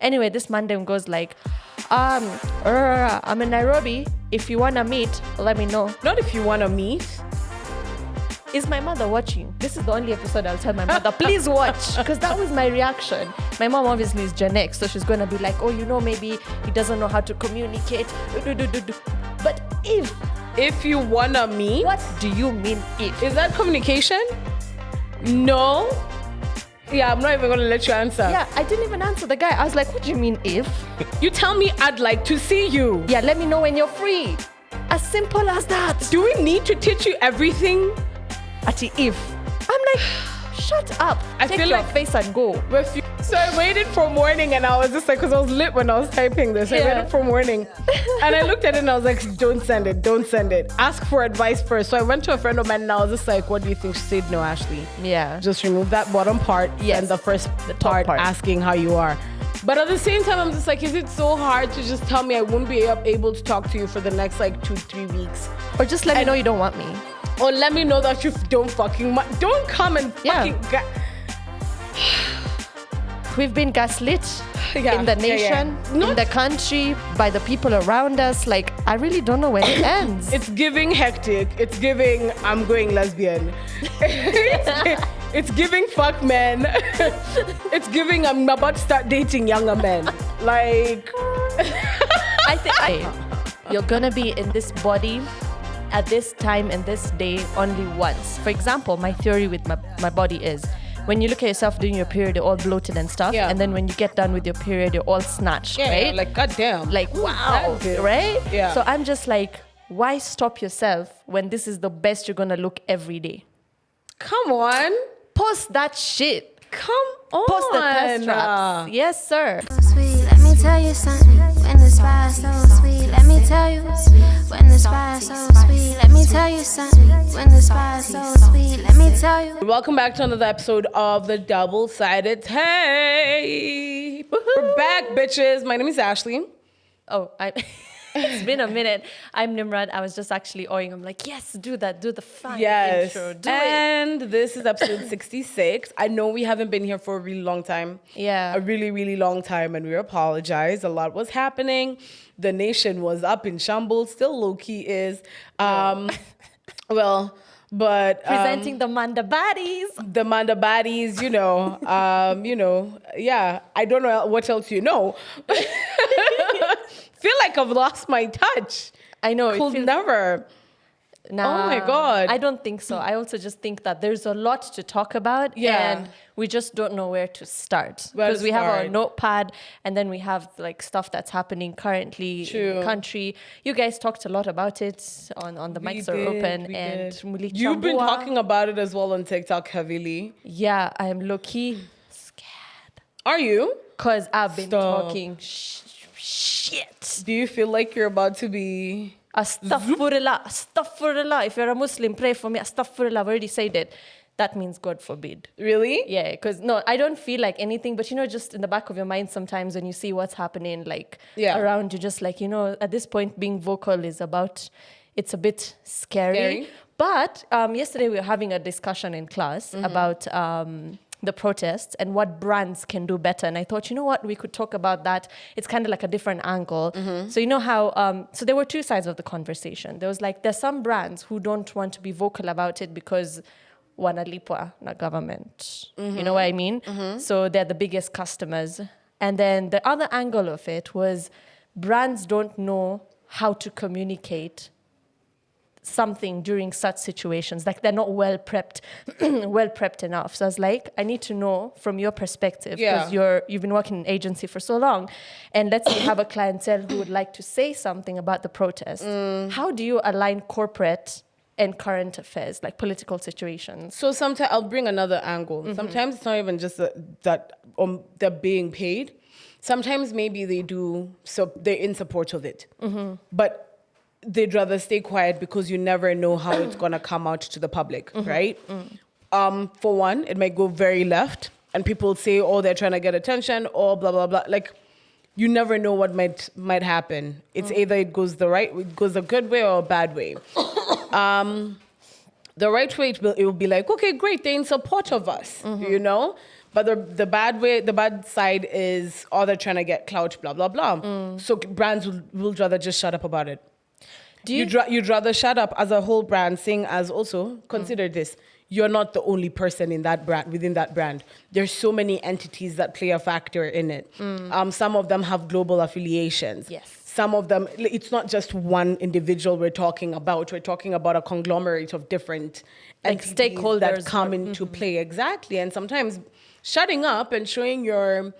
Anyway, this mandem goes like, I'm in Nairobi. If you wanna meet, let me know. Not if you want to meet. Is my mother watching? This is the only episode I'll tell my mother, please watch. Because that was my reaction. My mom obviously is Gen X, so she's going to be like, oh, you know, maybe he doesn't know how to communicate. But If you want to meet. what do you mean if? Is that communication? No. Yeah, I'm not even going to let you answer. Yeah, I didn't even answer the guy. I was like, what do you mean if? You tell me I'd like to see you. Yeah, let me know when you're free. As simple as that. Do we need to teach you everything? Ati if. I'm like, shut up. I Take feel your like- face and go. So I waited for morning and I was just like, because I was lit when I was typing this. I Yeah. waited for morning. And I looked at it and I was like, don't send it. Ask for advice first. So I went to a friend of mine and I was just like, what do you think? She said, no, Ashley. Yeah. Just remove that bottom part Yes. and the first The top part. asking how you are. But at the same time, I'm just like, is it so hard to just tell me I won't be able to talk to you for the next like 2-3 weeks? Or just let me know you don't want me. Or let me know that you don't fucking don't come and Yeah. fucking We've been gaslit Yeah, in the yeah, yeah. nation, in the country, by the people around us. Like, I really don't know when it ends. It's giving hectic. It's giving I'm going lesbian. It's giving fuck men. It's giving I'm about to start dating younger men. Like I think you're gonna be in this body at this time and this day only once. For example, my theory with my body is when you look at yourself during your period, you're all bloated and stuff. Yeah. And then when you get done with your period, you're all snatched, right? like goddamn. Like, wow, that's it. right? Yeah. So I'm just like, why stop yourself when this is the best you're gonna look every day? Come on. Post that shit. Come on. Post the test traps. Yes, sir. Sweet, let me tell you something. When the spice so sweet, let me tell you. When the spice so sweet, let me tell you something. When the spice so sweet, let me tell you. Welcome back to another episode of the Double-Sided Tape. We're back, bitches. My name is Ashley. Oh, it's been a minute. I'm Nimrod. I was just actually eyeing. I'm like, yes, do that. Do the fine Yes. intro. Do it. And this is episode 66. I know we haven't been here for a really long time. Yeah. A really, really long time. And we apologize. A lot was happening. The nation was up in shambles. Still low-key is. Well, but... Presenting the Manda baddies. the Manda baddies, yeah, I don't know what else you know. Feel like I've lost my touch. I know. Could never. Nah, Oh my God. I don't think so. I also just think that there's a lot to talk about. Yeah. And we just don't know where to start. Where to Because we have our start. notepad and then we have like stuff that's happening currently in True. the country. You guys talked a lot about it on the mics are open. We And did. Muli You've been Chambua. talking about it as well on TikTok heavily. Yeah, I am low-key scared. Are you? Because I've been Stop. talking shit. Do you feel like you're about to be... Astaghfirullah, astaghfirullah. If you're a Muslim, pray for me. Astaghfirullah, I've already said it. That means God forbid. Really? Yeah, because no, I don't feel like anything, but just in the back of your mind sometimes when you see what's happening like around you, just like, at this point being vocal is it's a bit scary. But yesterday we were having a discussion in class about the protests and what brands can do better. And I thought, what, we could talk about that. It's kind of like a different angle. So you know how, so there were two sides of the conversation. There was like, there's some brands who don't want to be vocal about it because wanalipwa na government. You know what I mean? So they're the biggest customers. And then the other angle of it was brands don't know how to communicate something during such situations. Like they're not well prepped enough. So I was like, I need to know from your perspective, because you've been working in agency for so long, and let's say you have a clientele who would like to say something about the protest. How do you align corporate and current affairs, like political situations? So sometimes I'll bring another angle. Sometimes it's not even just that they're being paid. Sometimes maybe they do, so they're in support of it. But they'd rather stay quiet because you never know how it's going to come out to the public, right? For one, it might go very left and people say, oh, they're trying to get attention or blah, blah, blah. Like, you never know what might happen. It's either it goes a good way or a bad way. The right way, it will be like, okay, great, they're in support of us, But the bad side is, oh, they're trying to get clout, blah, blah, blah. So brands will rather just shut up about it. You'd rather shut up as a whole brand, saying as also, consider this, you're not the only person in that brand, within that brand. There's so many entities that play a factor in it. Some of them have global affiliations. Yes. Some of them, it's not just one individual we're talking about. We're talking about a conglomerate of different stakeholders that come into play. Exactly. And sometimes shutting up and showing your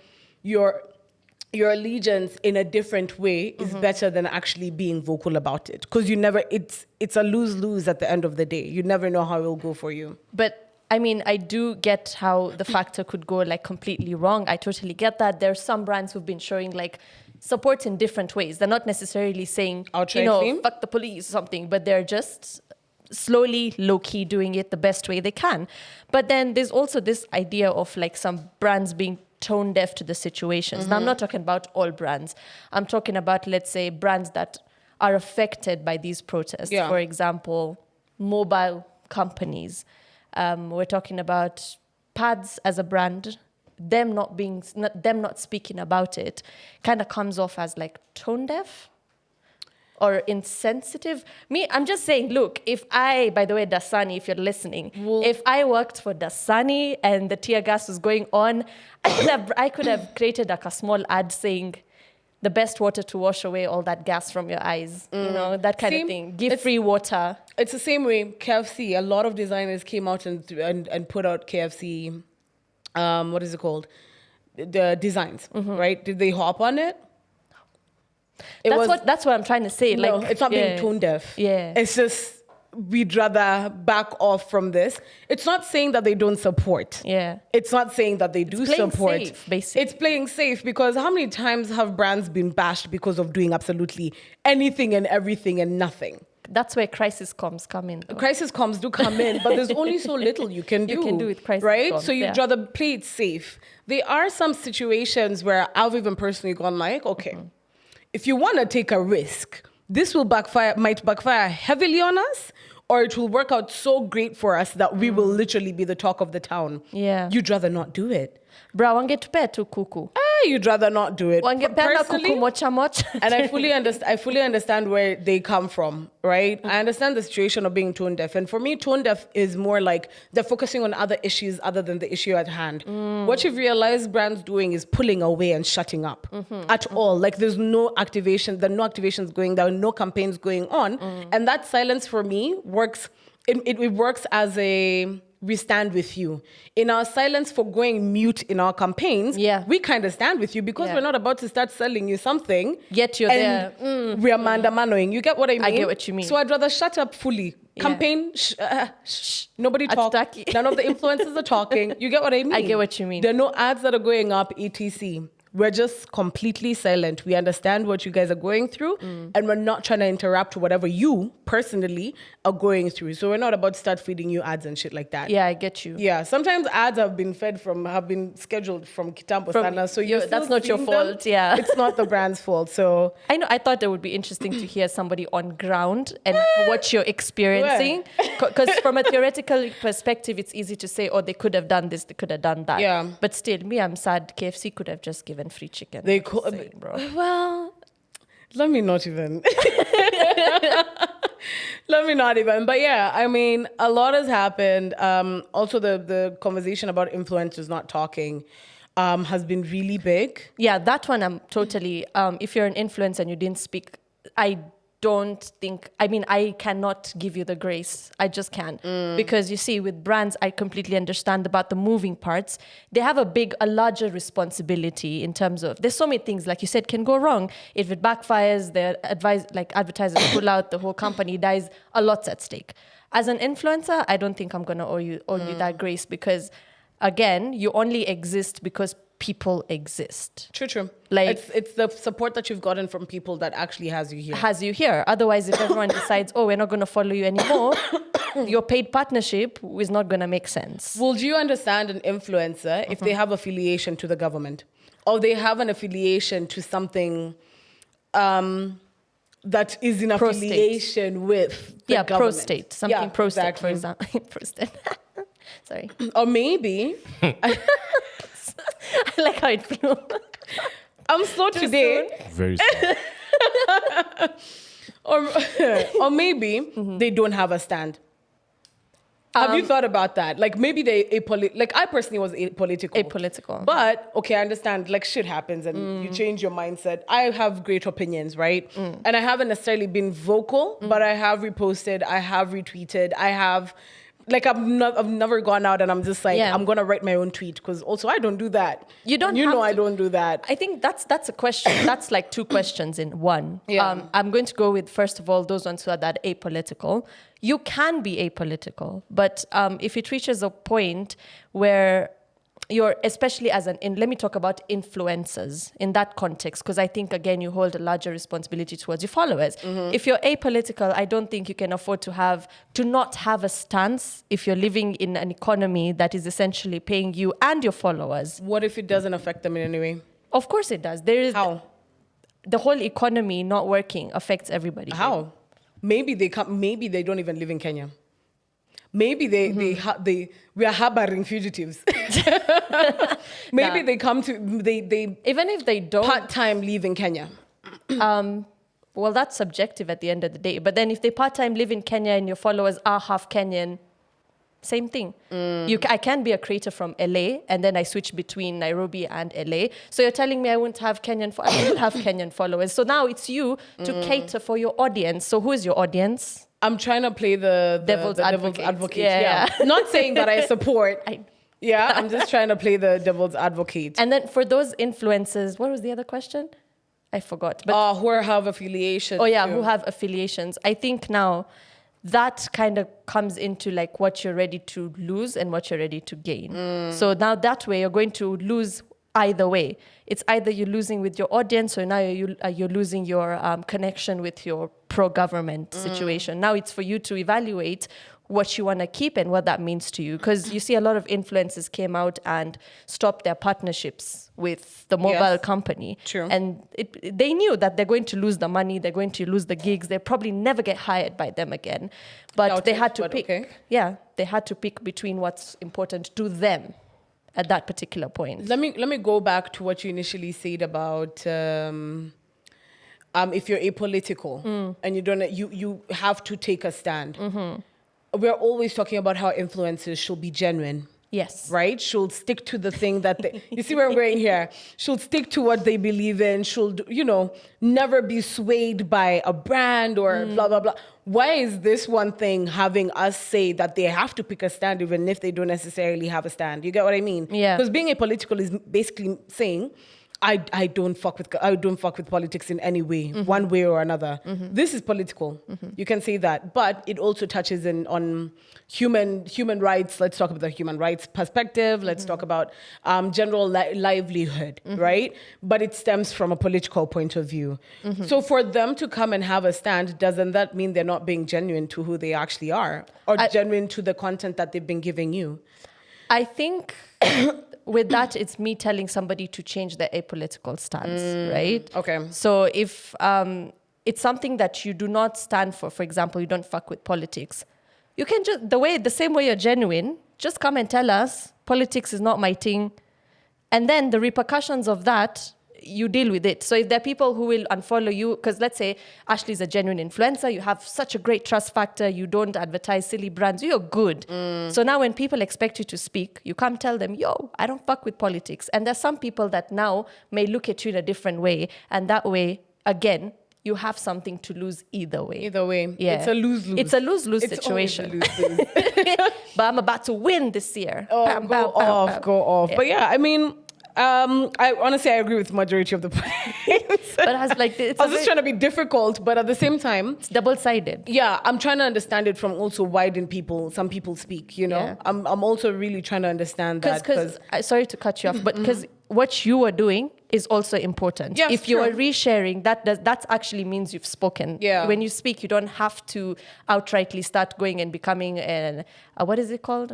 allegiance in a different way is better than actually being vocal about it. Because it's a lose-lose at the end of the day. You never know how it will go for you. But I mean, I do get how the factor could go like completely wrong. I totally get that. There's some brands who've been showing like support in different ways. They're not necessarily saying, fuck the police or something, but they're just slowly, low-key doing it the best way they can. But then there's also this idea of like some brands being tone deaf to the situations. Now, I'm not talking about all brands. I'm talking about, let's say, brands that are affected by these protests. Yeah. For example, mobile companies. We're talking about pads as a brand. Them not speaking about it kind of comes off as like tone deaf or insensitive. I'm just saying, look, by the way, Dasani, if you're listening, if I worked for Dasani and the tear gas was going on, I could have created like a small ad saying the best water to wash away all that gas from your eyes, that kind of thing. Give free water. It's the same way KFC. A lot of designers came out and put out KFC. What is it called? The designs, right? Did they hop on it? That's what I'm trying to say. No, like, it's not being tone deaf. Yeah. It's just we'd rather back off from this. It's not saying that they don't support. Yeah. It's not saying that they do support. Safe, basically. It's playing safe because how many times have brands been bashed because of doing absolutely anything and everything and nothing? That's where crisis comms come in. Crisis comms do come in, but there's only so little you can do. You can do with crisis right? comms, So you'd rather play it safe. There are some situations where I've even personally gone like, okay, if you want to take a risk, this might backfire heavily on us, or it will work out so great for us that we will literally be the talk of the town. Yeah. You'd rather not do it. Bra, wange tupe tu kuku. You'd rather not do it. Wange penda kuku mocha. And I fully understand where they come from, right? I understand the situation of being tone deaf. And for me, tone deaf is more like they're focusing on other issues other than the issue at hand. What you've realized brands doing is pulling away and shutting up at all. Like there's no activation, there are no activations going, there are no campaigns going on. And that silence for me works, it works as we stand with you. In our silence for going mute in our campaigns, we kind of stand with you because we're not about to start selling you something. Yet you're there. We are mandamanoing. You get what I mean? I get what you mean. So I'd rather shut up fully. Campaign, nobody talk. None of the influencers are talking. You get what I mean? I get what you mean. There are no ads that are going up, etc. We're just completely silent. We understand what you guys are going through, and we're not trying to interrupt whatever you personally are going through. So we're not about to start feeding you ads and shit like that. Yeah, I get you. Yeah, sometimes ads have been scheduled from Kitambo Sana. So that's not your fault. Yeah, it's not the brand's fault. So I know. I thought it would be interesting to hear somebody on ground and what you're experiencing. Because from a theoretical perspective, it's easy to say, oh, they could have done this, they could have done that. Yeah. But still, I'm sad. KFC could have just given free chicken. They could, bro. Well, let me not even. Let me not even. But yeah, I mean, a lot has happened. Also, the conversation about influencers not talking has been really big. Yeah, that one I'm totally. If you're an influencer and you didn't speak, I cannot give you the grace. I just can't. Because you see, with brands, I completely understand about the moving parts. They have a larger responsibility in terms of, there's so many things, like you said, can go wrong. If it backfires, advertisers pull out, the whole company dies, a lot's at stake. As an influencer, I don't think I'm going to owe you that grace because, again, you only exist because people exist. True. Like it's the support that you've gotten from people that actually has you here. Otherwise, if everyone decides, oh, we're not going to follow you anymore, your paid partnership is not going to make sense. Would you understand an influencer if they have affiliation to the government, or they have an affiliation to something that is in affiliation with the government? Pro-state, something pro-state, exactly. for example. Pro-state. Sorry. Or maybe I like how it flew. I'm slow today. Very soon. Or maybe they don't have a stand. Have you thought about that? Like maybe like I personally was apolitical. Apolitical. But okay, I understand like shit happens and you change your mindset. I have great opinions, right? And I haven't necessarily been vocal, but I have reposted, I have retweeted, I have like I've never gone out and I'm just like I'm gonna write my own tweet because also I don't do that. You don't. You know I don't do that. I think that's a question. That's like two questions in one. Yeah. I'm going to go with first of all those ones who are that apolitical. You can be apolitical, but if it reaches a point where you're, especially as let me talk about influencers in that context, because I think, again, you hold a larger responsibility towards your followers. If you're apolitical, I don't think you can afford to not have a stance if you're living in an economy that is essentially paying you and your followers. What if it doesn't affect them in any way? Of course it does. There is How? The whole economy not working affects everybody. How? Maybe they come. Maybe they don't even live in Kenya. Maybe we are harboring fugitives. Maybe they come to they Even if they don't, part-time live in Kenya. well, that's subjective at the end of the day. But then if they part-time live in Kenya and your followers are half Kenyan, same thing. I can be a creator from LA and then I switch between Nairobi and LA. So you're telling me I won't have I will have Kenyan followers. So now it's you to cater for your audience. So who is your audience? I'm trying to play the devil's advocate. Yeah. Not saying that I support. I'm just trying to play the devil's advocate. And then for those influencers, what was the other question? I forgot. But who have affiliations. Oh yeah, who have affiliations. I think now that kind of comes into like what you're ready to lose and what you're ready to gain. So now that way you're going to lose either way. It's either you're losing with your audience or now you're losing your connection with your pro-government situation. Now it's for you to evaluate what you want to keep and what that means to you. Because you see a lot of influencers came out and stopped their partnerships with the mobile company. True. And they knew that they're going to lose the money, they're going to lose the gigs, they'll probably never get hired by them again. But they had to pick. Okay. Yeah, they had to pick between what's important to them at that particular point. Let me go back to what you initially said about if you're apolitical and you have to take a stand. We're always talking about how influencers should be genuine. Yes. Right? She'll stick to the thing that you see where I'm going here. She'll stick to what they believe in. She'll, never be swayed by a brand or blah, blah, blah. Why is this one thing having us say that they have to pick a stand even if they don't necessarily have a stand? You get what I mean? Yeah. Because being apolitical is basically saying, I don't fuck with politics in any way, one way or another. This is political. You can say that, but it also touches on human rights. Let's talk about the human rights perspective. Let's talk about general livelihood, right? But it stems from a political point of view. So for them to come and have a stand, doesn't that mean they're not being genuine to who they actually are, or genuine to the content that they've been giving you? I think with that, it's me telling somebody to change their apolitical stance, right? Okay. So if it's something that you do not stand for example, you don't fuck with politics, you can just, the same way you're genuine, just come and tell us, politics is not my thing. And then the repercussions of that, you deal with it. So if there are people who will unfollow you, because let's say Ashley's a genuine influencer, you have such a great trust factor, you don't advertise silly brands, you're good. So now when people expect you to speak, you come tell them, yo, I don't fuck with politics. And there's some people that now may look at you in a different way. And that way, again, you have something to lose either way. Either way. Yeah. It's a lose-lose. It's a lose-lose situation. Lose-lose. But I'm about to win this year. Oh, Bam, go bam, off. bam. Yeah. But yeah, I mean, I honestly agree with the majority of the points. But I was just trying to be difficult, but at the same time, it's double-sided. Yeah, I'm trying to understand it from also why some people speak, Yeah. I'm also really trying to understand that. Because sorry to cut you off, but because what you are doing is also important. Yes, if you are true. resharing, that actually means you've spoken. Yeah. When you speak, you don't have to outrightly start going and becoming what is it called?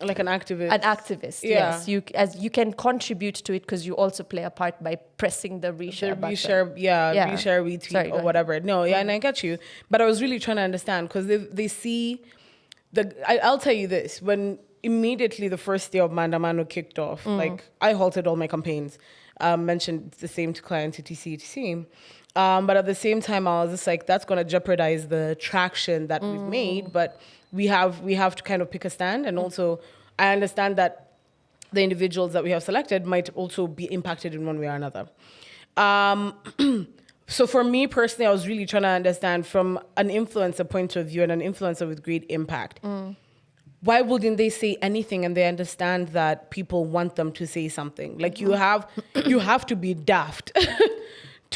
Like an activist. An activist. Yeah. Yes, you can contribute to it because you also play a part by pressing the reshare button. Reshare, retweet, Sorry, or whatever. No, yeah, and I get you. But I was really trying to understand because they see I'll tell you this, immediately the first day of maandano kicked off, like I halted all my campaigns, mentioned the same to clients, etc. But at the same time, I was just like, that's going to jeopardize the traction that we've made. But we have to kind of pick a stand. And also, I understand that the individuals that we have selected might also be impacted in one way or another. So for me personally, I was really trying to understand from an influencer point of view and an influencer with great impact. Why wouldn't they say anything and they understand that people want them to say something? Like you have to be daft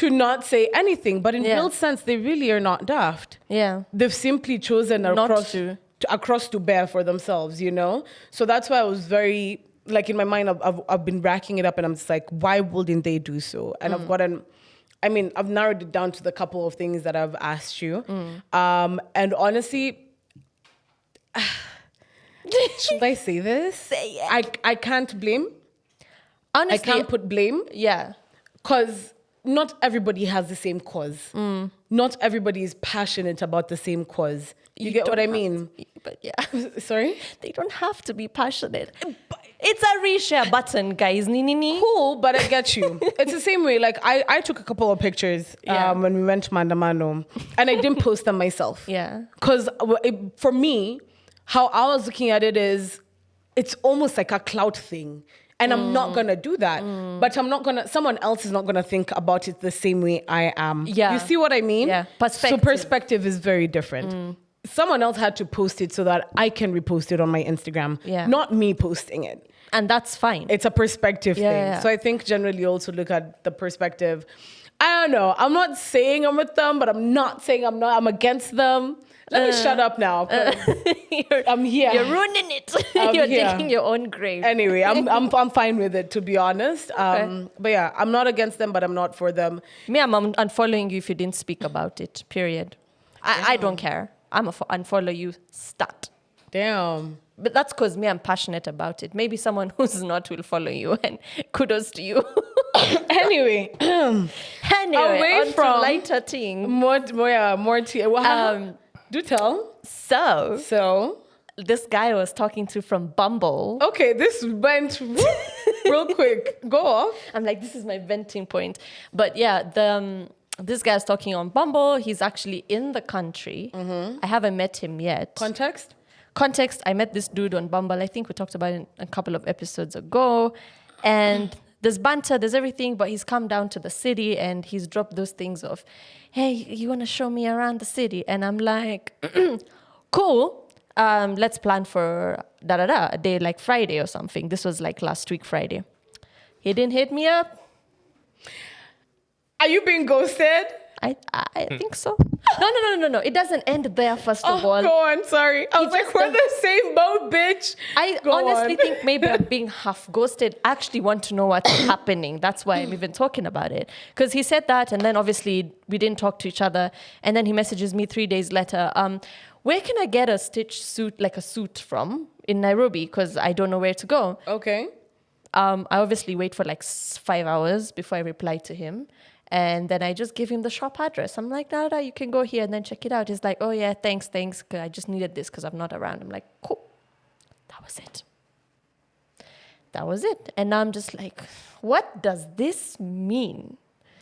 to not say anything. But in real sense, they really are not daft. Yeah. They've simply chosen across to bear for themselves, you know? So that's why I was very, like in my mind, I've been racking it up and I'm just like, why wouldn't they do so? And I've narrowed it down to the couple of things that I've asked you. And honestly, should I say this? Say it. I can't blame. Honestly, I can't put blame. Yeah. Because not everybody has the same cause. Not everybody is passionate about the same cause. You get what I mean? But yeah. Sorry? They don't have to be passionate. It's a reshare button, guys. Cool, but I get you. It's the same way. Like I took a couple of pictures when we went to maandamano, and I didn't post them myself. Yeah. Because for me, how I was looking at it is, it's almost like a clout thing. And I'm not going to do that. But someone else is not going to think about it the same way I am. Yeah. You see what I mean? Yeah. Perspective. So perspective is very different. Someone else had to post it so that I can repost it on my Instagram. Yeah. Not me posting it. And that's fine. It's a perspective thing. Yeah. So I think generally also look at the perspective. I don't know. I'm not saying I'm with them, but I'm not saying I'm against them. Let me shut up now. I'm here. You're ruining it. You're digging your own grave. Anyway, I'm fine with it, to be honest. Okay. But yeah, I'm not against them, but I'm not for them. Me, I'm unfollowing you if you didn't speak about it. Period. I don't care. I'm unfollow you. Start. Damn. But that's because me, I'm passionate about it. Maybe someone who's not will follow you, and kudos to you. Anyway, away on from to lighter thing. More tea. Do tell. So this guy I was talking to from Bumble. Okay, this went real quick. Go off. I'm like, this is my venting point. But yeah, this guy's talking on Bumble. He's actually in the country. I haven't met him yet. Context, I met this dude on Bumble. I think we talked about it a couple of episodes ago. And there's banter, there's everything, but he's come down to the city and he's dropped those things of, hey, you want to show me around the city? And I'm like, cool. Let's plan for a day like Friday or something. This was like last week, Friday. He didn't hit me up. Are you being ghosted? I think so. No. It doesn't end there, first of all. Go on, sorry. I was like, we're the same boat, bitch. I honestly think maybe I'm being half ghosted. I actually want to know what's happening. That's why I'm even talking about it. Because he said that, and then obviously we didn't talk to each other. And then he messages me 3 days later, where can I get a stitched suit, like a suit from in Nairobi? Because I don't know where to go. Okay. I obviously wait for like 5 hours before I reply to him. And then I just give him the shop address. I'm like, no, you can go here and then check it out. He's like, oh yeah, thanks. Cause I just needed this because I'm not around. I'm like, cool. That was it. And now I'm just like, what does this mean?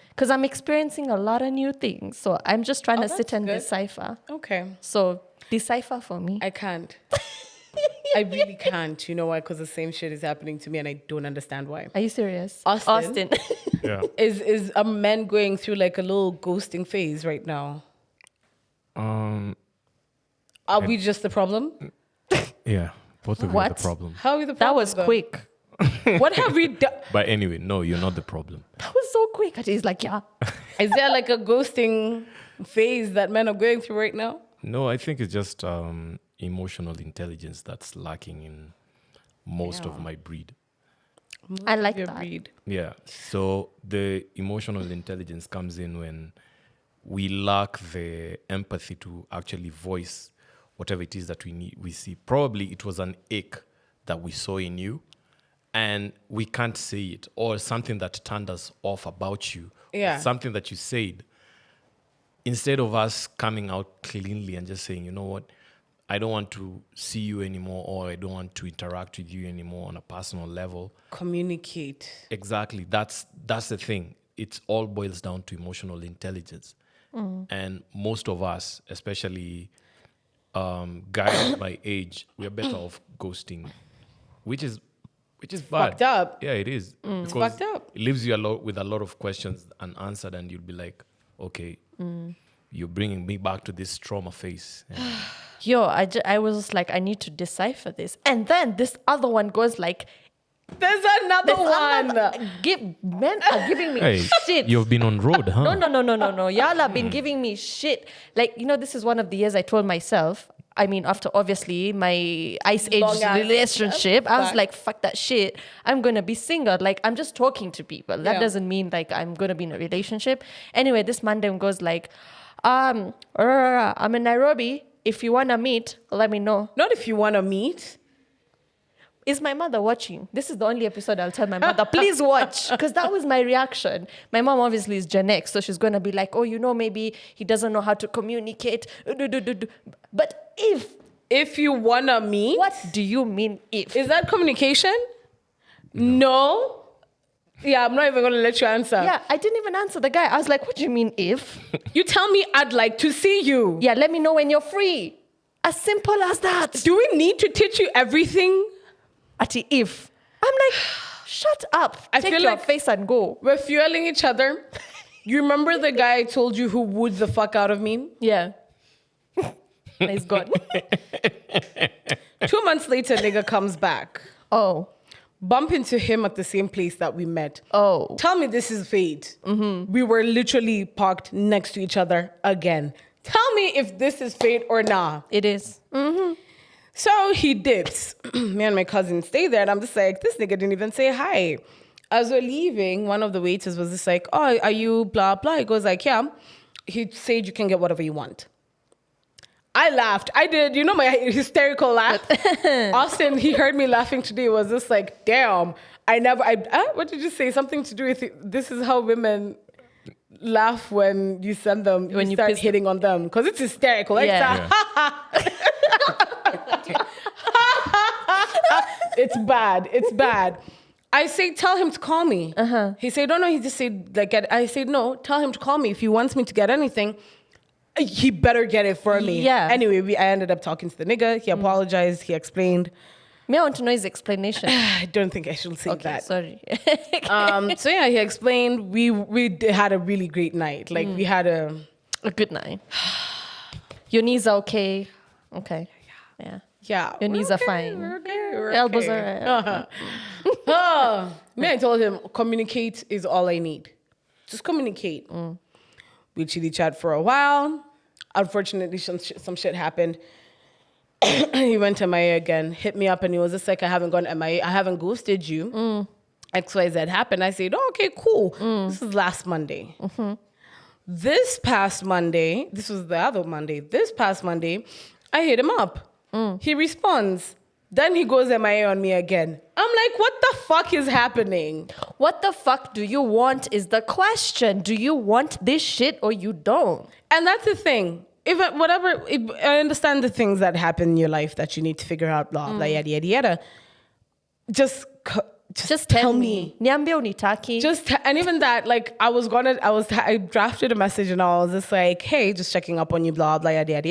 Because I'm experiencing a lot of new things. So I'm just trying to sit and decipher. Okay. So decipher for me. I can't. I really can't. You know why? Because the same shit is happening to me and I don't understand why. Are you serious? Austin. Yeah. Is a man going through like a little ghosting phase right now? Are we just the problem? Yeah. Both of you are the problem. How are we the That problem? was quick. What have we done? But anyway, no, you're not the problem. That was so quick. And he's like, yeah. Is there like a ghosting phase that men are going through right now? No, I think it's just emotional intelligence that's lacking in most of my breed. I like Your that. breed. Yeah. So the emotional intelligence comes in when we lack the empathy to actually voice whatever it is that we see. Probably it was an ache that we saw in you and we can't say it, or something that turned us off about you. Yeah. Something that you said. Instead of us coming out cleanly and just saying, you know what, I don't want to see you anymore, or I don't want to interact with you anymore on a personal level. Communicate. Exactly. That's the thing. It all boils down to emotional intelligence. And most of us, especially guys my age, we're better off ghosting, which is bad. Fucked up. Yeah, it is. It's Because fucked up. it leaves you with a lot of questions unanswered, and you'll be like, okay, you're bringing me back to this trauma phase. Yeah. Yo, I was just like, I need to decipher this. And then this other one goes like, There's another one. Men are giving me Hey, shit. you've been on road, huh? No. Y'all have been giving me shit. Like, this is one of the years I told myself, I mean, after obviously my ice age Long-ass relationship, I was fuck. like, fuck that shit. I'm going to be single. Like, I'm just talking to people. That Yeah. doesn't mean like I'm going to be in a relationship. Anyway, this Monday goes like, I'm in Nairobi. If you want to meet, let me know. Not if you want to meet. Is my mother watching? This is the only episode I'll tell my mother, please watch. Because that was my reaction. My mom obviously is Gen X, so she's going to be like, oh, maybe he doesn't know how to communicate. But If you want to meet. what do you mean if? Is that communication? No. Yeah, I'm not even going to let you answer. Yeah, I didn't even answer the guy. I was like, what do you mean if? You tell me I'd like to see you. Yeah, let me know when you're free. As simple as that. Do we need to teach you everything? Ati if. I'm like, shut up. I Take feel your like- face and go. We're fueling each other. You remember the guy I told you who wooed the fuck out of me? Yeah. He's gone. 2 months later, nigga comes back. Oh. Bump into him at the same place that we met. Oh. Tell me this is fate. We were literally parked next to each other again. Tell me if this is fate or not. It is. So he dips. Me and my cousin stay there, and I'm just like, this nigga didn't even say hi. As we're leaving, one of the waiters was just like, oh, are you blah, blah? He goes like, yeah. He said you can get whatever you want. I laughed. I did, my hysterical laugh. Austin, he heard me laughing today, was just like, damn. What did you say? Something to do with, this is how women laugh when you send them, when you start hitting on them. Because it's hysterical. Like, It's bad. It's bad. I say, tell him to call me. He said, no. He just said, I said, no, tell him to call me. If he wants me to get anything, he better get it for me. Yeah. Anyway, I ended up talking to the nigga. He apologized. He explained. Me, I want to know his explanation. I don't think I should say Okay, that. sorry. So yeah, he explained. We had a really great night. Like we had a good night. Your knees are okay. Okay. Yeah. Yeah. Your knees are fine. We're okay. We're Elbows okay. are I told him, communicate is all I need. Just communicate. We chitty chat for a while. Unfortunately, some shit happened. He went MIA again, hit me up, and he was just like, I haven't gone MIA. I haven't ghosted you. XYZ happened. I said, oh, okay, cool. This is last Monday. This past Monday, this was the other Monday. This past Monday, I hit him up. He responds. Then he goes MIA on me again. I'm like, what the fuck is happening? What the fuck do you want is the question. Do you want this shit or you don't? And that's the thing. I understand the things that happen in your life that you need to figure out, blah, blah, yada, yada, yada. Just tell me. Niambie unitaki. And even that, like, I drafted a message and I was just like, hey, just checking up on you, blah, blah, yada, yada,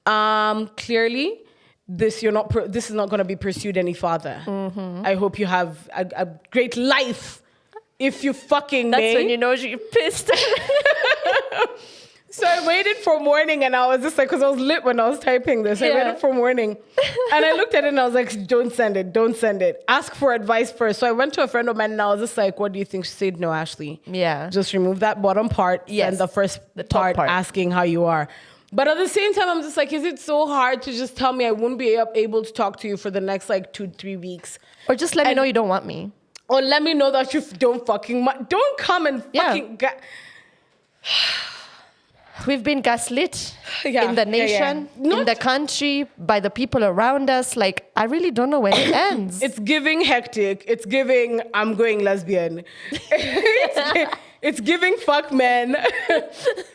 yada. Clearly, this is not going to be pursued any further. I hope you have a great life. If you fucking That's may. when you know you're pissed. So I waited for morning and I was just like, because I was lit when I was typing this. I waited for morning. And I looked at it and I was like, don't send it. Ask for advice first. So I went to a friend of mine and I was just like, what do you think? She said, no, Ashley. Yeah. Just remove that bottom part and the top part asking how you are. But at the same time, I'm just like, is it so hard to just tell me I wouldn't be able to talk to you for the next 2-3 weeks? Or just let me know you don't want me. Or let me know that you don't fucking... Don't come and fucking... We've been gaslit in the nation, in the country, by the people around us. Like, I really don't know when it ends. It's giving hectic. It's giving I'm going lesbian. It's giving fuck men.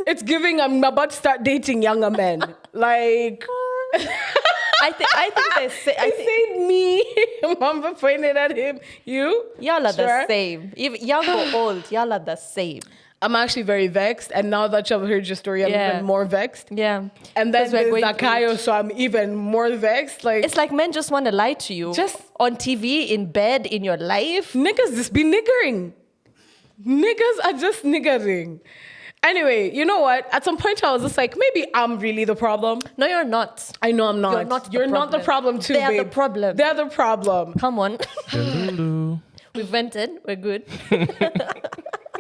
It's giving I'm about to start dating younger men. Like, I think they say. I said me. Mama pointed at him. You? Y'all are the Sure. same. Y'all go old. Y'all are the same. I'm actually very vexed. And now that you've heard your story, I'm even more vexed. Yeah. And then 'Cause we're there's going through Zakayo, so I'm even more vexed. Like, It's like men just want to lie to you. Just- on TV, in bed, in your life. niggas just be niggering. Niggas are just niggering. Anyway, you know what? At some point, I was just like, maybe I'm really the problem. No, you're not. I know I'm not. You're not the not the problem too, They're babe. the problem. They're the problem. Come on. Hello. We've vented. We're good.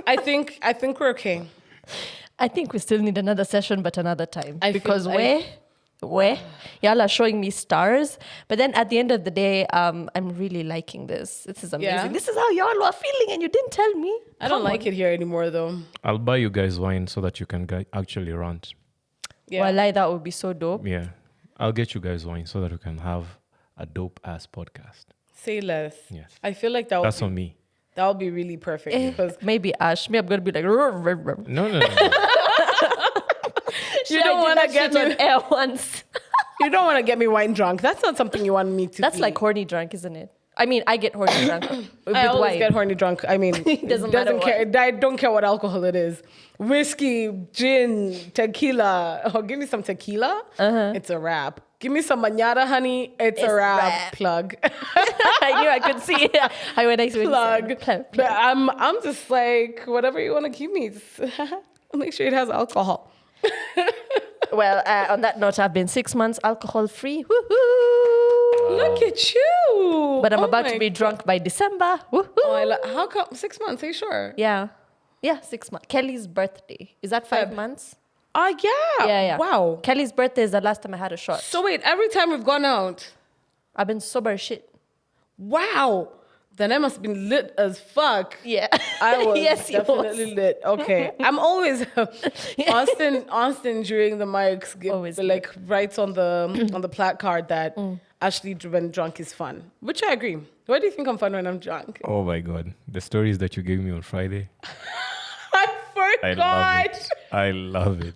I think we're okay. I think we still need another session, but another time. I because feel- where y'all are showing me stars, but then at the end of the day, I'm really liking this. This is amazing. Yeah? This is how y'all are feeling, and you didn't tell me. I don't like it here anymore, though. I'll buy you guys wine so that you can actually rant. Yeah. Walai, that would be so dope. Yeah. I'll get you guys wine so that we can have a dope ass podcast. Say less. Yes. I feel like That's on me. that would be really perfect because Maybe Ash. Me, I'm gonna be like. No. you don't want to get on me. air once. You don't want to get me wine drunk. That's not something you want me to. That's be. like horny drunk, isn't it? I mean, I get horny drunk with I always wine. get horny drunk. I mean, it Doesn't matter care. I don't care what alcohol it is. Whiskey, gin, tequila. Oh, give me some tequila. It's a wrap. Give me some manada honey. It's a wrap. Plug. I knew I could see it. When I Plug. Plug. But I'm just like whatever you want to give me. Just make sure it has alcohol. Well, on that note, I've been 6 months alcohol free. Woohoo! Look at you. But I'm Oh about my to be drunk by December. Woohoo! Oh, how come 6 months? Are you sure? Yeah. Yeah, 6 months. Kelly's birthday. Is that 5 months? Yeah. Yeah. Wow. Kelly's birthday is the last time I had a shot. So wait, every time we've gone out, I've been sober as shit. wow. Then I must have been lit as fuck. Yeah. I was Yes, you definitely lit. Okay. I'm always Austin during the mics Always like writes on the placard that Ashley when drunk is fun. Which I agree. Why do you think I'm fun when I'm drunk? Oh my God. The stories that you gave me on Friday. I I forgot. love it. I love it.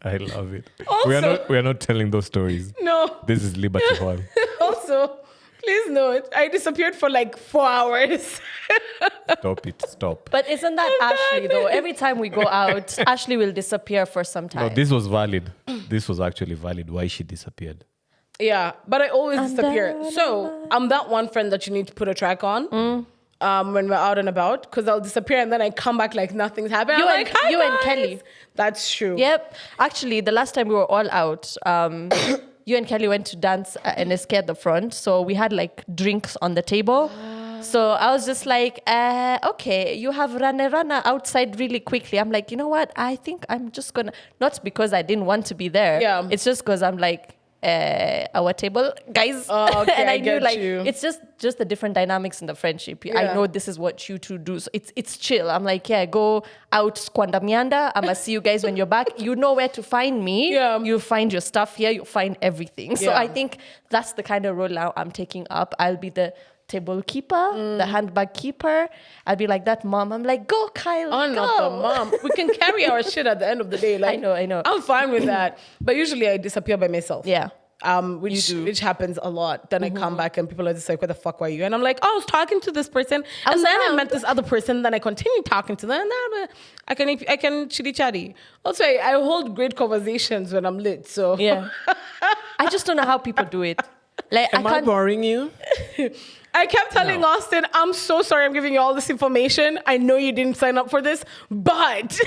I love it. Also- we are not telling those stories. No. This is Liberty Hall. Also, please note, I disappeared for like 4 hours. Stop it. Stop. But isn't that Ashley, though? Every time we go out, Ashley will disappear for some time. No, this was valid. This was actually valid. Why she disappeared. Yeah, but I always disappear. So I'm that one friend that you need to put a track on when we're out and about, because I'll disappear and then I come back like nothing's happened. You I'm and- like, hi you and guys. Kelly. That's true. Yep. Actually, the last time we were all out, you and Kelly went to dance and escape at the front. So we had like drinks on the table. So I was just like, okay, you have rana outside really quickly. I'm like, you know what? I think I'm just gonna, not because I didn't want to be there. Yeah. It's just because I'm like, our table, guys. Oh, okay, and I I knew get like, you. it's just the different dynamics in the friendship. I Yeah. know this is what you two do. So it's chill. I'm like, yeah, go out, squanda mianda. I'm gonna see you guys when you're back. You know where to find me. Yeah. You find your stuff here. You find everything. So Yeah. I think that's the kind of role now I'm taking up. I'll be the table keeper, the handbag keeper. I'll be like that mom. I'm like, go, Kyle, I'm go. not the mom. We can carry our shit at the end of the day. Like, I know. I'm fine with that. But usually I disappear by myself. Yeah. Which happens a lot. Then I come back and people are just like, "Where the fuck were you?" And I'm like, "Oh, I was talking to this person, and then I met this other person. Then I continued talking to them. And then I can chitty chatty. Also, I hold great conversations when I'm lit. So Yeah. I just don't know how people do it. Like Am I can't. boring you? I kept telling Austin, "I'm so sorry, I'm giving you all this information. I know you didn't sign up for this, but."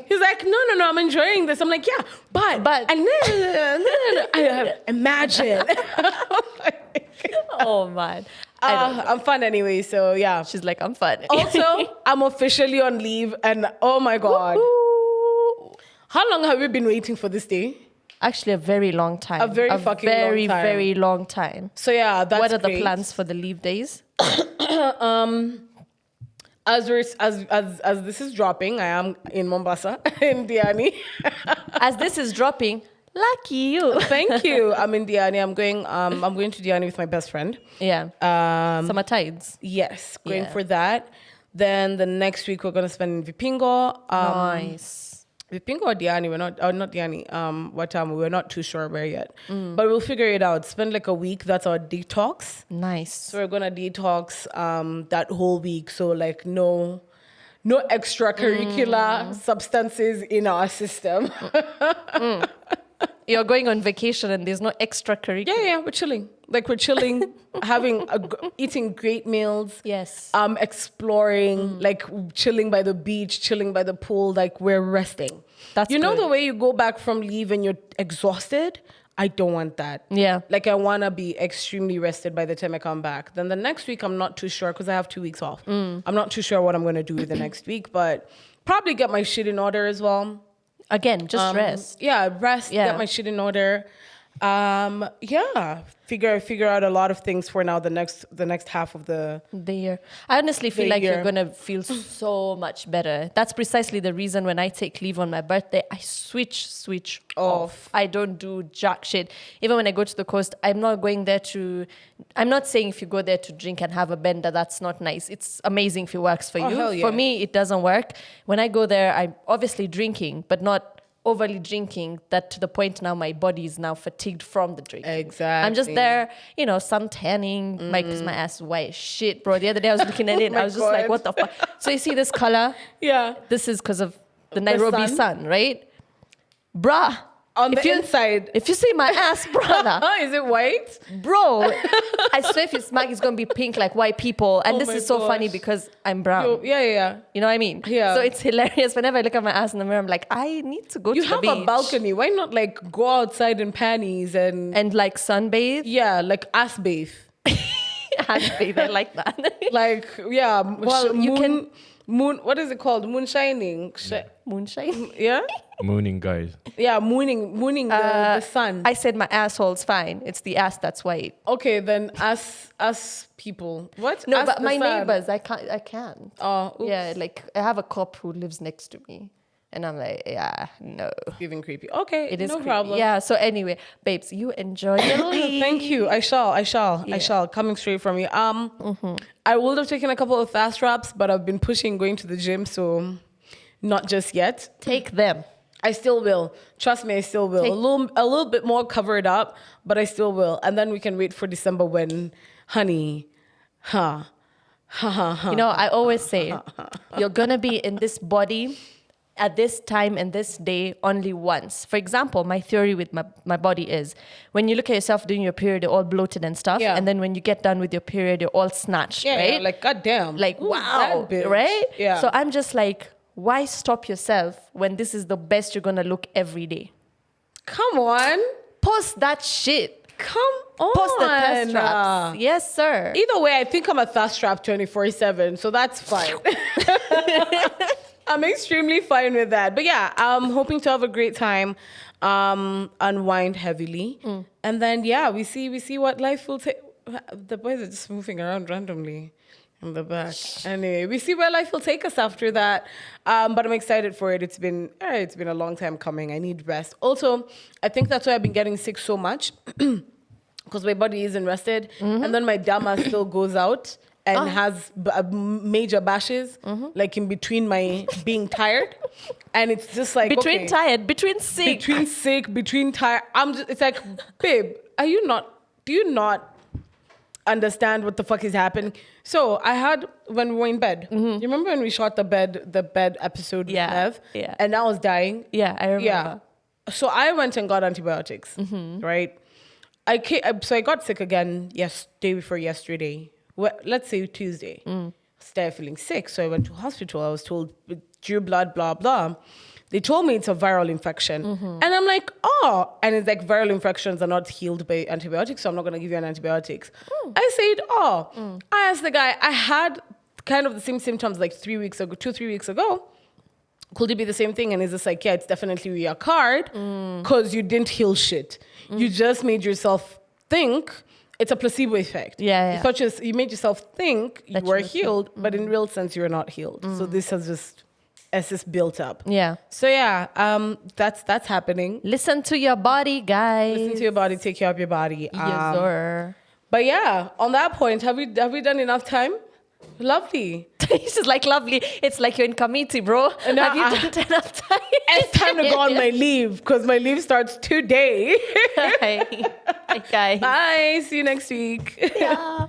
He's like, no, I'm enjoying this. I'm like, yeah, but and no. Imagine. Oh man. I'm fun anyway, so yeah. She's like, I'm fun. Also, I'm officially on leave, and oh my god, how long have we been waiting for this day? Actually, a very long time. A very fucking long very, time. very long time. So yeah, that's What are the great. plans for the leave days? As this is dropping, I am in Mombasa in Diani. As this is dropping, lucky you. Thank you. I'm in Diani. I'm going to Diani with my best friend. Yeah. Summer tides. Yes, going Yeah. for that. Then the next week we're gonna spend in Vipingo. Nice. with Pinko or Diani, not Diani, we're not too sure where yet. But we'll figure it out. Spend like a week. That's our detox. Nice. So we're gonna detox that whole week. So like no extracurricular substances in our system. You're going on vacation and there's no extracurricular. Yeah, we're chilling. Like we're chilling, eating great meals. Yes. Exploring, like chilling by the beach, chilling by the pool. Like we're resting. That's you know good. the way you go back from leave and you're exhausted. I don't want that. Yeah. Like I want to be extremely rested by the time I come back. Then the next week I'm not too sure because I have 2 weeks off. I'm not too sure what I'm going to do the next week, but probably get my shit in order as well. Again, just rest. Yeah, rest. Yeah. Get my shit in order. Figure out a lot of things for now. The next half of the year. I honestly feel like year. you're gonna feel so much better. That's precisely the reason when I take leave on my birthday, I switch off. I don't do jack shit. Even when I go to the coast, I'm not going there to. I'm not saying if you go there to drink and have a bender, that's not nice. It's amazing if it works for you. Hell yeah. For me, it doesn't work. When I go there, I'm obviously drinking, but not overly drinking that to the point now my body is now fatigued from the drinking. Exactly. I'm just there, sun tanning, because my ass is white as shit, bro. The other day I was looking at it and I was just like, what the fuck? So you see this color? Yeah. This is because of the Nairobi sun, right? Bruh. On the inside. If you see my ass, brother. Is it white? Bro, I swear if you smack, it's going to be pink like white people. And this my is so gosh. funny because I'm brown. Yeah. You know what I mean? Yeah. So it's hilarious. Whenever I look at my ass in the mirror, I'm like, I need to go to the beach. You have a balcony. Why not like go outside in panties and like sunbathe? yeah, like ass bathe. Sunbathe, I like that. Like yeah. Well, you can moon. What is it called? Moon shining. moonshine. Yeah. Mooning, guys. Yeah, mooning the sun. I said my asshole's fine. It's the ass that's white. Okay, then us people. What? No, Us but the my sun. neighbors, I can't. Oh, oops. Yeah, like I have a cop who lives next to me. And I'm like, yeah, no. Giving creepy. Okay, It is no creepy. problem. Yeah, so anyway, babes, you enjoy your leave. Thank you. I shall. Coming straight from you. I would have taken a couple of fast raps, but I've been pushing going to the gym, so not just yet. Take them. I still will. Trust me, I still will. A little bit more covered up, but I still will. And then we can wait for December when, honey, You know, I always say, you're going to be in this body at this time and this day only once. For example, my theory with my body is when you look at yourself doing your period, you're all bloated and stuff. Yeah. And then when you get done with your period, you're all snatched, right? Yeah, like, goddamn. Like, Who's wow, that bitch? right? Yeah. So I'm just like, why stop yourself when this is the best you're going to look every day? Come on. Post that shit. Come on. Post the thirst traps. Yes, sir. Either way, I think I'm a thirst trap 24/7, so that's fine. I'm extremely fine with that. But yeah, I'm hoping to have a great time, unwind heavily. And then, yeah, we see what life will take. The boys are just moving around randomly in the back. Anyway, we see where life will take us after that. But I'm excited for it. It's been a long time coming. I need rest. Also, I think that's why I've been getting sick so much because my body isn't rested. And then my dama still goes out and has major bashes, like in between my being tired. And it's just like, between tired, between sick. Between sick, between tired. It's like, babe, do you not understand what the fuck is happening? So I had, when we were in bed, you remember when we shot the bed episode with Nev? Yeah. And I was dying? Yeah, I remember. Yeah. So I went and got antibiotics, right? So I got sick again day before yesterday. Well, let's say Tuesday. Started feeling sick. So I went to hospital. I was told, drew blood, blah, blah. They told me it's a viral infection. And I'm like, oh. And it's like viral infections are not healed by antibiotics, so I'm not going to give you an antibiotics. I said, oh. I asked the guy, I had kind of the same symptoms like 3 weeks ago, 2-3 weeks ago. Could it be the same thing? And he's just like, yeah, it's definitely your card because you didn't heal shit. You just made yourself think it's a placebo effect. Yeah. You made yourself think you were healed, but in real sense, you're not healed. So this has just built up. Yeah. So yeah, that's happening. Listen to your body, guys. Listen to your body, take care of your body. Yes, sir. But yeah, on that point, have we done enough time? Lovely. She's like, lovely. It's like you're in committee, bro. No, have you done enough time? It's time to go on my leave because my leave starts today. Hi. Hi, guys. Bye. See you next week. Yeah.